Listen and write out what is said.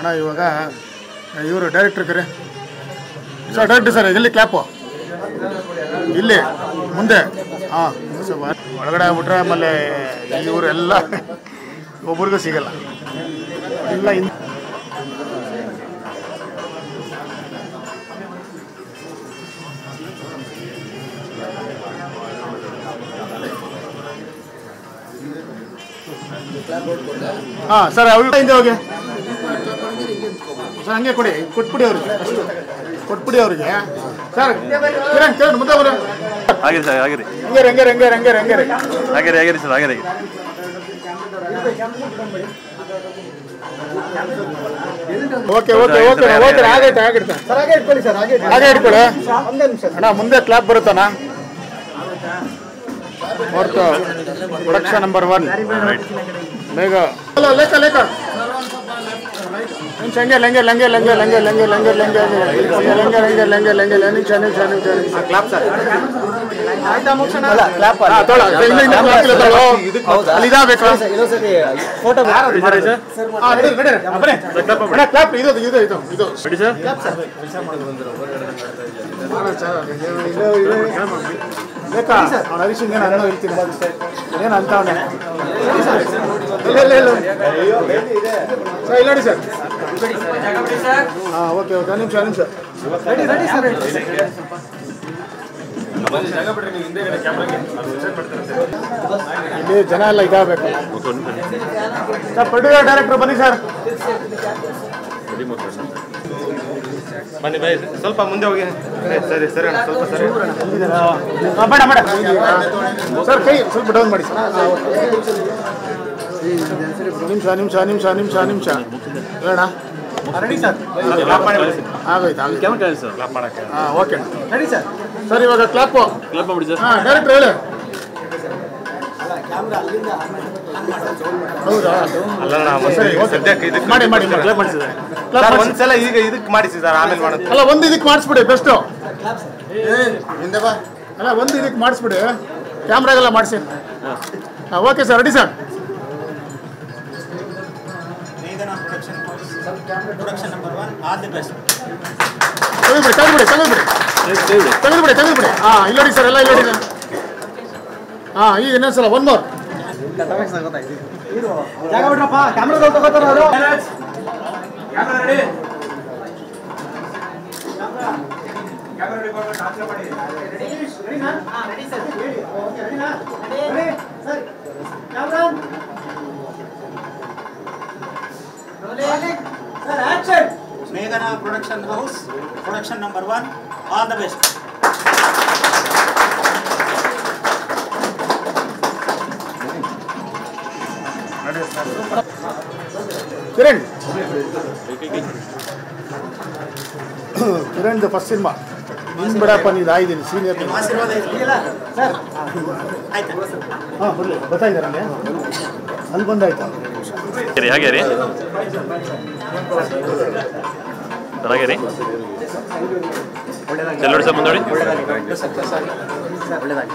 ಅಣ್ಣ ಇವಾಗ ಇವರು ಡೈರೆಕ್ಟರ್ ಕರೆ ಸರ್, ಡೈರೆಕ್ಟರ್ ಸರ್, ಎಲ್ಲಿ ಕ್ಲಾಪು ಇಲ್ಲಿ ಮುಂದೆ. ಹಾಂ, ಒಳಗಡೆ ಆಗ್ಬಿಟ್ರೆ ಆಮೇಲೆ ಇವರೆಲ್ಲ ಒಬ್ರಿಗೂ ಸಿಗಲ್ಲ ಎಲ್ಲ. ಹಾಂ ಸರ್, ಹಿಂದೆ ಹೋಗಿ ಸರ್, ಹಂಗೆ ಕೊಡಿ, ಕೊಟ್ಬಿಡಿ ಅವ್ರಿಗೆ, ಕೊಟ್ಬಿಡಿ ಅವ್ರಿಗೆ ಸರ್. ಕಿರಣ್ ಕಿರಣ್ ಮುಂದೆ ಬರ. ಆಗಿರಿ ಸರ್, ಆಗಿರಿ, ಹಂಗೆ ಹಂಗೆ ಹಂಗೆ ಹಂಗೆ ಹಂಗೆ ಆಗಿರಿ ಆಗಿರಿ ಸರ್, ಆಗಿರಿ. ಓಕೆ ಓಕೆ ಓಕೆ ಓಕೆ, ಆಗೈತೆ ಆಗೈತೆ ಸರ್, ಹಾಗೆ ಇಟ್ಕೊಳ್ಳಿ ಸರ್, ಹಾಗೆ ಇಟ್ಕೊಳ್ಳಿ ಅಣ್ಣ. ಮುಂದೆ ಕ್ಲಾಪ್ ಬರುತ್ತಣ್ಣ. ಹೊರತು ಪ್ರೊಡಕ್ಷನ್ ನಂಬರ್ 1 ಬೇಗ ಲೇಖ ಲೇಖ ನಿಮಿಷ. ಹಂಗೆ ಲಂಗೆ ಲಂಗೆ ಲಂಗೆ ಲಂಗೆ ಲಂಗೆ ಲಂಗೆ ಲಂಗೆ ಲಂಗೆ ಲಂಗೆ ಲಂಗೆ ಲಂಗೆ ನಿಮಿಷ ನಿಮಿಷ ನಿಮಿಷ ನಿಮಿಷ. ಕ್ಲಾಪ್ ಸರ್, ಕ್ಲಾಪ್ ಅಲ್ಲಿ ಇದಾಗಬೇಕು. ಕ್ಲಾಪ್ ಇದು ಇದು ಇದು ಇದು ಬೇಕಾ? ಅವ್ನು ಹರೀಶ್ ಏನು ಅನ್ನೋ ಹೇಳ್ತೀನಿ, ಏನು ಅಂತ ಅವನೇ. ಸರ್ ಇಲ್ಲ ನೋಡಿ ಸರ್. ಹಾಂ ಓಕೆ ಓಕೆ, ನಿಮಿಷ ನಿಮಿಷ. ಇಲ್ಲಿ ಜನ ಎಲ್ಲ ಇದಾಗಬೇಕು ಸರ್. ಪ್ರೊಡ್ಯೂಸರ್ ಡೈರೆಕ್ಟರ್ ಬನ್ನಿ ಸರ್. ಬನ್ನಿ ಬೈ, ಸ್ವಲ್ಪ ಮುಂದೆ ಹೋಗಿ. ಸರಿ ಸರಿ ಅಣ್ಣ, ಸ್ವಲ್ಪ ಸರಿ ಬೇಡ ಬೇಡ ಸರ್, ಕೈ ಸ್ವಲ್ಪ ಡೌನ್ ಮಾಡಿ ಸರ್. ನಿಮಿಷ ನಿಮಿಷ ನಿಮಿಷ ನಿಮಿಷ ನಿಮಿಷ ಹೇಳ. ರೆಡಿ ಸರ್, ಆಗೋಯ್ತು ಆಗೋಯ್ತು. ಹಾಂ ಓಕೆ ರೆಡಿ ಸರ್. ಸರ್ ಇವಾಗ ಕ್ಲಾಪ್ ಮಾಡಿ ಸರ್. ಹಾಂ ಡೈರೆಕ್ಟರ್ ಹೇಳಿ. ಹೌದಾ? ಸದ್ಯಕ್ಕೆ ಇದಕ್ಕೆ ಮಾಡಿ ಮಾಡಿ ಕ್ಲಾಪ್ ಮಾಡಿಸಿದ್ದಾರೆ. ಒಂದ್ಸಲ ಈಗ ಇದಕ್ಕೆ ಮಾಡಿಸಿ ಸರ್, ಆಮೇಲೆ ಮಾಡೋದು. ಅಲ್ಲ, ಒಂದು ಇದಕ್ಕೆ ಮಾಡಿಸ್ಬಿಡಿ ಬೆಸ್ಟು. ಅಲ್ಲ, ಒಂದು ಇದಕ್ಕೆ ಮಾಡಿಸ್ಬಿಡಿ, ಕ್ಯಾಮ್ರಾಗೆಲ್ಲ ಮಾಡಿಸಿ. ಹಾಂ ಓಕೆ ಸರ್, ರೆಡಿ ಸರ್. ತೆಗೆದುಬಿಡಿ ತೆಗೆದುಬಿಡಿ ತೆಗೆದುಬಿಡಿ ತೆಗೆದುಬಿಡಿ ತೆಗೆದುಬಿಡಿ. ಹಾಂ ಇಲ್ಲ ನೋಡಿ ಸರ್, ಎಲ್ಲ ಇಲ್ಲ ನೋಡಿ. ಹಾಂ ಈಗ ಇನ್ನೊಂದ್ಸಲ ಒನ್ ಮೋರ್. ಜಾಗ ಬಿಡ್ರಪ್ಪ, ಕ್ಯಾಮ್ರಾದಲ್ಲಿ ತಗೋತಾರ ಅವರು. Meghana Production House, production number 1, all the best. Kiran Kiran first cinema. ನೀನು ಬಿಡಪ್ಪ, ನೀನು ಆಯ್ದೀನಿ ಸೀನಿಯರ್. ಹಾಂ ಬರಲಿ, ಗೊತ್ತಾಯ್ತಾರೆ ಅಲ್ಲಿ, ಅಲ್ಲಿ ಬಂದಾಯ್ತಾ? ಹಾಗೆ ರೀ, ಹಾಗೆ ರೀ. ಎಲ್ಲರೂ ಸಹ ಮುಂದೋಡಿ. ಒಳ್ಳೆದಾಗಿ.